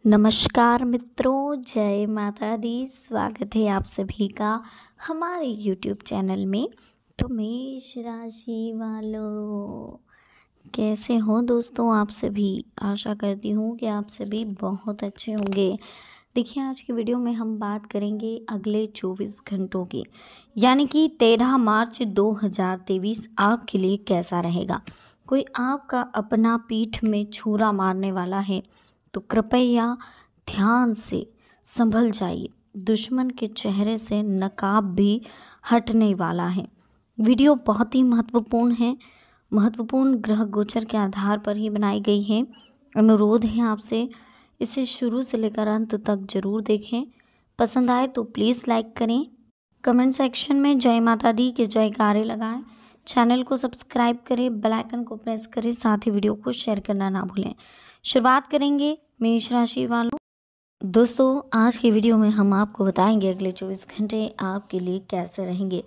नमस्कार मित्रों, जय माता दी। स्वागत है आप सभी का हमारे यूट्यूब चैनल में। तो मेष राशि वालों, कैसे हो दोस्तों आप सभी। आशा करती हूँ कि आप सभी बहुत अच्छे होंगे। देखिए, आज की वीडियो में हम बात करेंगे अगले 24 घंटों की, यानी कि 13 मार्च 2023 आपके लिए कैसा रहेगा। कोई आपका अपना पीठ में छुरा मारने वाला है तो कृपया ध्यान से संभल जाइए। दुश्मन के चेहरे से नकाब भी हटने वाला है। वीडियो बहुत ही महत्वपूर्ण है, महत्वपूर्ण ग्रह गोचर के आधार पर ही बनाई गई है। अनुरोध है आपसे इसे शुरू से लेकर अंत तक जरूर देखें। पसंद आए तो प्लीज़ लाइक करें, कमेंट सेक्शन में जय माता दी के जयकारे लगाएं, चैनल को सब्सक्राइब करें, बेल आइकन को प्रेस करें, साथ ही वीडियो को शेयर करना ना भूलें। शुरुआत करेंगे मेष राशि वालों। दोस्तों, आज की वीडियो में हम आपको बताएंगे अगले 24 घंटे आपके लिए कैसे रहेंगे,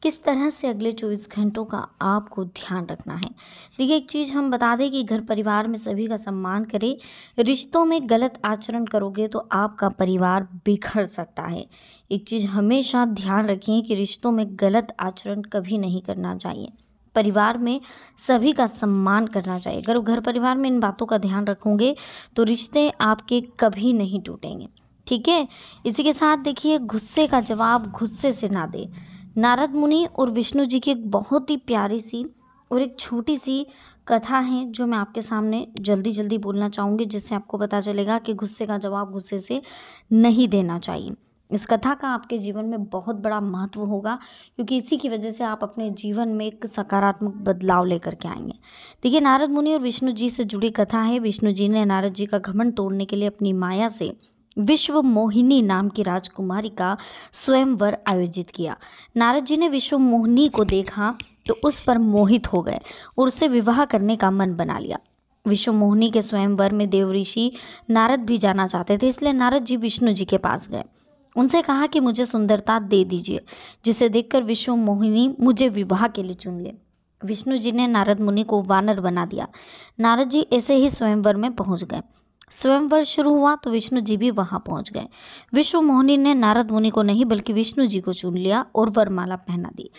किस तरह से अगले 24 घंटों का आपको ध्यान रखना है। देखिए, एक चीज़ हम बता दें कि घर परिवार में सभी का सम्मान करें। रिश्तों में गलत आचरण करोगे तो आपका परिवार बिखर सकता है। एक चीज़ हमेशा ध्यान रखें कि रिश्तों में गलत आचरण कभी नहीं करना चाहिए। परिवार में सभी का सम्मान करना चाहिए। अगर घर परिवार में इन बातों का ध्यान रखोगे तो रिश्ते आपके कभी नहीं टूटेंगे। ठीक है। इसी के साथ देखिए, गुस्से का जवाब गुस्से से ना दे। नारद मुनि और विष्णु जी की एक बहुत ही प्यारी सी और एक छोटी सी कथा है जो मैं आपके सामने जल्दी जल्दी बोलना चाहूँगी, जिससे आपको पता चलेगा कि गुस्से का जवाब गुस्से से नहीं देना चाहिए। इस कथा का आपके जीवन में बहुत बड़ा महत्व होगा, क्योंकि इसी की वजह से आप अपने जीवन में एक सकारात्मक बदलाव लेकर के आएंगे। देखिए, नारद मुनि और विष्णु जी से जुड़ी कथा है। विष्णु जी ने नारद जी का घमंड तोड़ने के लिए अपनी माया से विश्व मोहिनी नाम की राजकुमारी का स्वयंवर आयोजित किया। नारद जी ने विश्व मोहिनी को देखा तो उस पर मोहित हो गए और उससे विवाह करने का मन बना लिया। विश्व मोहिनी के स्वयंवर में देव ऋषि नारद भी जाना चाहते थे, इसलिए नारद जी विष्णु जी के पास गए। उनसे कहा कि मुझे सुंदरता दे दीजिए, जिसे देखकर विश्व मोहिनी मुझे विवाह के लिए चुन ले। विष्णु जी ने नारद मुनि को वानर बना दिया। नारद जी ऐसे ही स्वयंवर में पहुंच गए। स्वयंवर शुरू हुआ तो विष्णु जी भी वहां पहुंच गए। विश्व मोहिनी ने नारद मुनि को नहीं बल्कि विष्णु जी को चुन लिया और वरमाला पहना दी।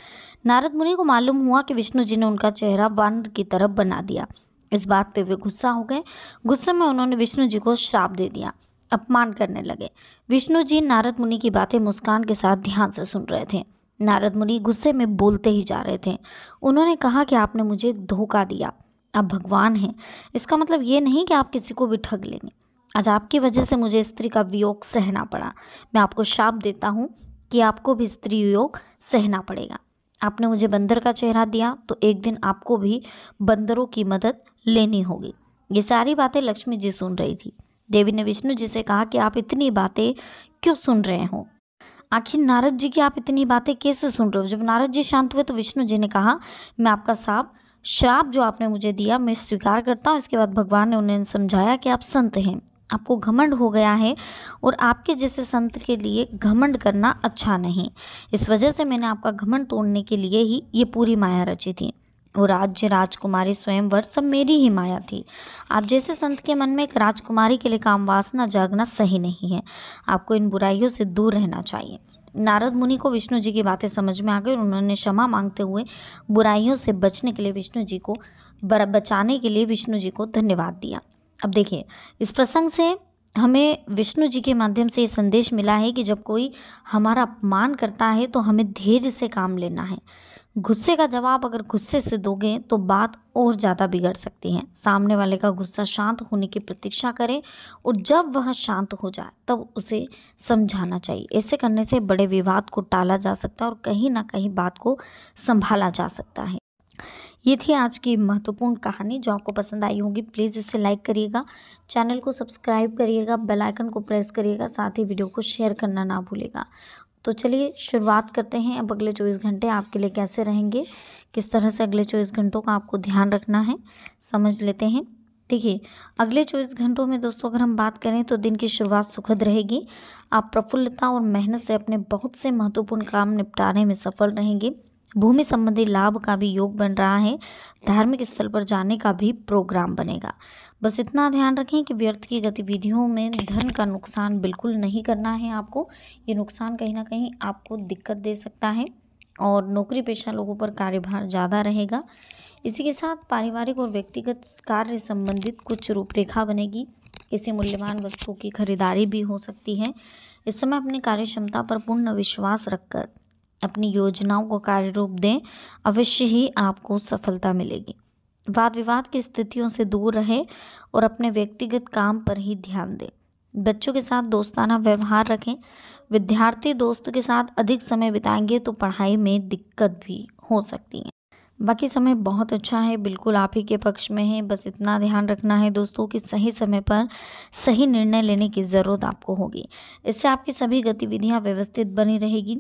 नारद मुनि को मालूम हुआ कि विष्णु जी ने उनका चेहरा वानर की तरफ बना दिया। इस बात पे वे गुस्सा हो गए। गुस्से में उन्होंने विष्णु जी को श्राप दे दिया, अपमान करने लगे। विष्णु जी नारद मुनि की बातें मुस्कान के साथ ध्यान से सुन रहे थे। नारद मुनि गुस्से में बोलते ही जा रहे थे। उन्होंने कहा कि आपने मुझे धोखा दिया, आप भगवान हैं। इसका मतलब ये नहीं कि आप किसी को भी ठग लेंगे। आज आपकी वजह से मुझे स्त्री का वियोग सहना पड़ा। मैं आपको श्राप देता हूँ कि आपको भी स्त्री वियोग सहना पड़ेगा। आपने मुझे बंदर का चेहरा दिया तो एक दिन आपको भी बंदरों की मदद लेनी होगी। ये सारी बातें लक्ष्मी जी सुन रही थी। देवी ने विष्णु जी से कहा कि आप इतनी बातें क्यों सुन रहे हो। आखिर नारद जी की आप इतनी बातें कैसे सुन रहे हो। जब नारद जी शांत हुए तो विष्णु जी ने कहा, मैं आपका श्राप जो आपने मुझे दिया मैं स्वीकार करता हूँ। इसके बाद भगवान ने उन्हें समझाया कि आप संत हैं, आपको घमंड हो गया है और आपके जैसे संत के लिए घमंड करना अच्छा नहीं। इस वजह से मैंने आपका घमंड तोड़ने के लिए ही ये पूरी माया रची थी। और राज्य, राजकुमारी, स्वयंवर सब मेरी ही माया थी। आप जैसे संत के मन में एक राजकुमारी के लिए काम वासना जागना सही नहीं है। आपको इन बुराइयों से दूर रहना चाहिए। नारद मुनि को विष्णु जी की बातें समझ में आ गई और उन्होंने क्षमा मांगते हुए बुराइयों से बचने के लिए विष्णु जी को बचाने के लिए विष्णु जी को धन्यवाद दिया। अब देखिए, इस प्रसंग से हमें विष्णु जी के माध्यम से ये संदेश मिला है कि जब कोई हमारा अपमान करता है तो हमें धैर्य से काम लेना है। गुस्से का जवाब अगर गुस्से से दोगे तो बात और ज़्यादा बिगड़ सकती है। सामने वाले का गुस्सा शांत होने की प्रतीक्षा करें और जब वह शांत हो जाए तब उसे समझाना चाहिए। ऐसे करने से बड़े विवाद को टाला जा सकता है और कहीं ना कहीं बात को संभाला जा सकता है। ये थी आज की महत्वपूर्ण कहानी जो आपको पसंद आई होगी। प्लीज़ इसे लाइक करिएगा, चैनल को सब्सक्राइब करिएगा, बेल आइकन को प्रेस करिएगा, साथ ही वीडियो को शेयर करना ना भूलिएगा। तो चलिए शुरुआत करते हैं। अब अगले 24 घंटे आपके लिए कैसे रहेंगे, किस तरह से अगले 24 घंटों का आपको ध्यान रखना है, समझ लेते हैं। देखिए, अगले 24 घंटों में दोस्तों अगर हम बात करें तो दिन की शुरुआत सुखद रहेगी। आप प्रफुल्लता और मेहनत से अपने बहुत से महत्वपूर्ण काम निपटाने में सफल रहेंगे। भूमि संबंधी लाभ का भी योग बन रहा है। धार्मिक स्थल पर जाने का भी प्रोग्राम बनेगा। बस इतना ध्यान रखें कि व्यर्थ की गतिविधियों में धन का नुकसान बिल्कुल नहीं करना है आपको। ये नुकसान कहीं ना कहीं आपको दिक्कत दे सकता है और नौकरी पेशा लोगों पर कार्यभार ज़्यादा रहेगा। इसी के साथ पारिवारिक और व्यक्तिगत कार्य संबंधित कुछ रूपरेखा बनेगी। किसी मूल्यवान वस्तु की खरीदारी भी हो सकती है। इस समय अपनी कार्य क्षमता पर पूर्ण विश्वास रखकर अपनी योजनाओं को कार्य रूप दें, अवश्य ही आपको सफलता मिलेगी। वाद विवाद की स्थितियों से दूर रहें और अपने व्यक्तिगत काम पर ही ध्यान दें। बच्चों के साथ दोस्ताना व्यवहार रखें। विद्यार्थी दोस्त के साथ अधिक समय बिताएंगे तो पढ़ाई में दिक्कत भी हो सकती है। बाकी समय बहुत अच्छा है, बिल्कुल आप ही के पक्ष में है। बस इतना ध्यान रखना है दोस्तों कि सही समय पर सही निर्णय लेने की ज़रूरत आपको होगी। इससे आपकी सभी गतिविधियां व्यवस्थित बनी रहेगी।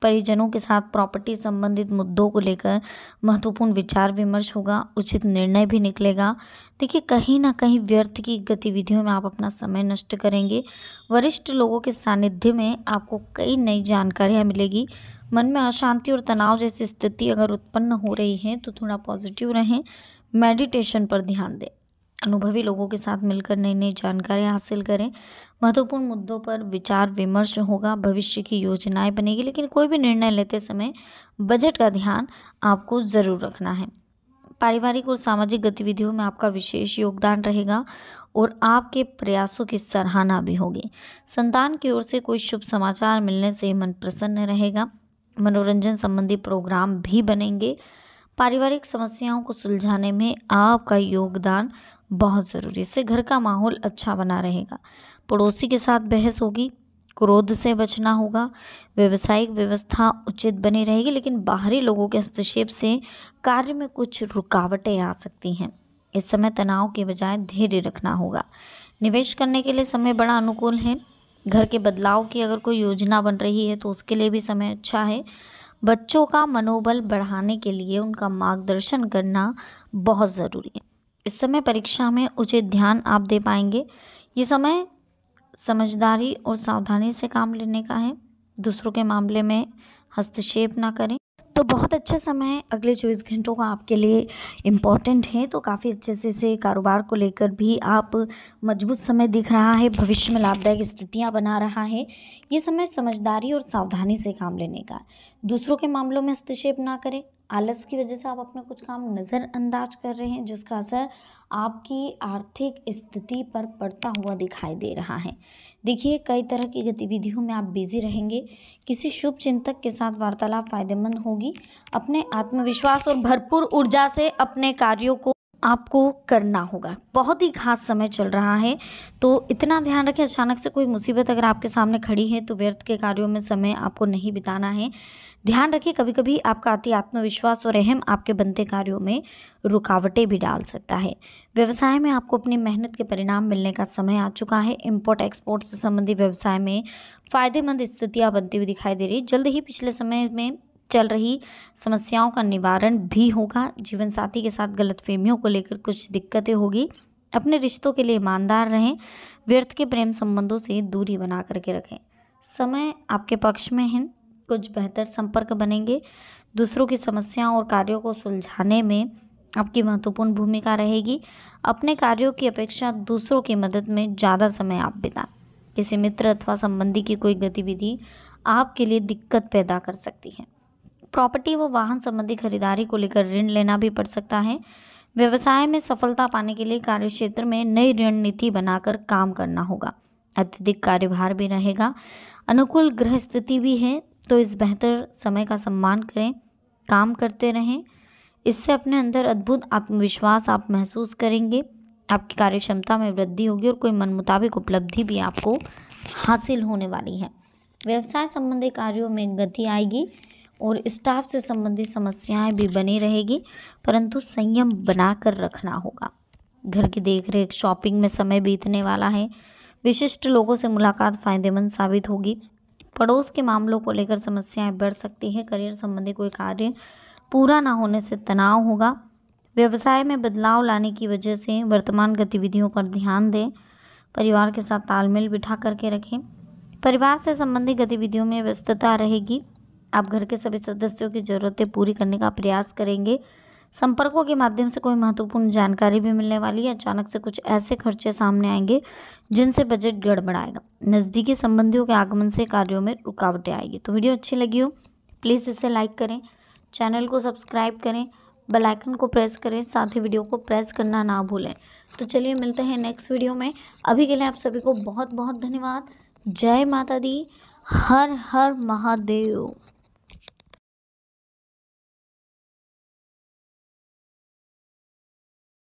परिजनों के साथ प्रॉपर्टी संबंधित मुद्दों को लेकर महत्वपूर्ण विचार विमर्श होगा, उचित निर्णय भी निकलेगा। देखिए, कहीं ना कहीं व्यर्थ की गतिविधियों में आप अपना समय नष्ट करेंगे। वरिष्ठ लोगों के सानिध्य में आपको कई नई जानकारियाँ मिलेगी। मन में अशांति और तनाव जैसी स्थिति अगर उत्पन्न हो रही है तो थोड़ा पॉजिटिव रहें, मेडिटेशन पर ध्यान दें। अनुभवी लोगों के साथ मिलकर नई नई जानकारियाँ हासिल करें। महत्वपूर्ण मुद्दों पर विचार विमर्श होगा, भविष्य की योजनाएं बनेगी। लेकिन कोई भी निर्णय लेते समय बजट का ध्यान आपको ज़रूर रखना है। पारिवारिक और सामाजिक गतिविधियों में आपका विशेष योगदान रहेगा और आपके प्रयासों की सराहना भी होगी। संतान की ओर से कोई शुभ समाचार मिलने से मन प्रसन्न रहेगा। मनोरंजन संबंधी प्रोग्राम भी बनेंगे। पारिवारिक समस्याओं को सुलझाने में आपका योगदान बहुत ज़रूरी है। इससे घर का माहौल अच्छा बना रहेगा। पड़ोसी के साथ बहस होगी, क्रोध से बचना होगा। व्यवसायिक व्यवस्था उचित बनी रहेगी, लेकिन बाहरी लोगों के हस्तक्षेप से कार्य में कुछ रुकावटें आ सकती हैं। इस समय तनाव के बजाय धैर्य रखना होगा। निवेश करने के लिए समय बड़ा अनुकूल है। घर के बदलाव की अगर कोई योजना बन रही है तो उसके लिए भी समय अच्छा है। बच्चों का मनोबल बढ़ाने के लिए उनका मार्गदर्शन करना बहुत ज़रूरी है। इस समय परीक्षा में उचित ध्यान आप दे पाएंगे। ये समय समझदारी और सावधानी से काम लेने का है। दूसरों के मामले में हस्तक्षेप ना करें। तो बहुत अच्छा समय अगले 24 घंटों का आपके लिए इम्पॉर्टेंट है। तो काफ़ी अच्छे से कारोबार को लेकर भी आप मजबूत समय दिख रहा है। भविष्य में लाभदायक स्थितियां बना रहा है। ये समय समझदारी और सावधानी से काम लेने का है। दूसरों के मामलों में हस्तक्षेप ना करें। आलस की वजह से आप अपने कुछ काम नज़रअंदाज कर रहे हैं, जिसका असर आपकी आर्थिक स्थिति पर पड़ता हुआ दिखाई दे रहा है। देखिए, कई तरह की गतिविधियों में आप बिजी रहेंगे। किसी शुभ चिंतक के साथ वार्तालाप फायदेमंद होगी। अपने आत्मविश्वास और भरपूर ऊर्जा से अपने कार्यों को आपको करना होगा। बहुत ही खास समय चल रहा है, तो इतना ध्यान रखें अचानक से कोई मुसीबत अगर आपके सामने खड़ी है तो व्यर्थ के कार्यों में समय आपको नहीं बिताना है। ध्यान रखिए, कभी कभी आपका अति आत्मविश्वास और अहम आपके बनते कार्यों में रुकावटें भी डाल सकता है। व्यवसाय में आपको अपनी मेहनत के परिणाम मिलने का समय आ चुका है। इम्पोर्ट एक्सपोर्ट से संबंधित व्यवसाय में फायदेमंद स्थितियां बनती हुई दिखाई दे रही। जल्द ही पिछले समय में चल रही समस्याओं का निवारण भी होगा। जीवन साथी के साथ गलतफहमियों को लेकर कुछ दिक्कतें होगी। अपने रिश्तों के लिए ईमानदार रहें। व्यर्थ के प्रेम संबंधों से दूरी बना करके रखें। समय आपके पक्ष में है। कुछ बेहतर संपर्क बनेंगे। दूसरों की समस्याओं और कार्यों को सुलझाने में आपकी महत्वपूर्ण भूमिका रहेगी। अपने कार्यों की अपेक्षा दूसरों की मदद में ज़्यादा समय आप बिताएं। किसी मित्र अथवा संबंधी की कोई गतिविधि आपके लिए दिक्कत पैदा कर सकती है। प्रॉपर्टी व वाहन संबंधी खरीदारी को लेकर ऋण लेना भी पड़ सकता है। व्यवसाय में सफलता पाने के लिए कार्यक्षेत्र में नई रणनीति बनाकर काम करना होगा। अत्यधिक कार्यभार भी रहेगा। अनुकूल ग्रह स्थिति भी है, तो इस बेहतर समय का सम्मान करें, काम करते रहें। इससे अपने अंदर अद्भुत आत्मविश्वास आप महसूस करेंगे। आपकी कार्य क्षमता में वृद्धि होगी और कोई मन मुताबिक उपलब्धि भी आपको हासिल होने वाली है। व्यवसाय संबंधी कार्यों में गति आएगी और स्टाफ से संबंधित समस्याएं भी बनी रहेगी, परंतु संयम बनाकर रखना होगा। घर की देखरेख, शॉपिंग में समय बीतने वाला है। विशिष्ट लोगों से मुलाकात फायदेमंद साबित होगी। पड़ोस के मामलों को लेकर समस्याएं बढ़ सकती हैं। करियर संबंधी कोई कार्य पूरा ना होने से तनाव होगा। व्यवसाय में बदलाव लाने की वजह से वर्तमान गतिविधियों पर ध्यान दें। परिवार के साथ तालमेल बिठा करके रखें। परिवार से संबंधित गतिविधियों में व्यस्तता रहेगी। आप घर के सभी सदस्यों की ज़रूरतें पूरी करने का प्रयास करेंगे। संपर्कों के माध्यम से कोई महत्वपूर्ण जानकारी भी मिलने वाली है। अचानक से कुछ ऐसे खर्चे सामने आएंगे जिनसे बजट गड़बड़ाएगा। नज़दीकी संबंधियों के आगमन से कार्यों में रुकावटें आएगी। तो वीडियो अच्छी लगी हो प्लीज़ इसे लाइक करें, चैनल को सब्सक्राइब करें, बेल आइकन को प्रेस करें, साथ ही वीडियो को प्रेस करना ना भूलें। तो चलिए मिलते हैं नेक्स्ट वीडियो में। अभी के लिए आप सभी को बहुत बहुत धन्यवाद। जय माता दी, हर हर महादेव।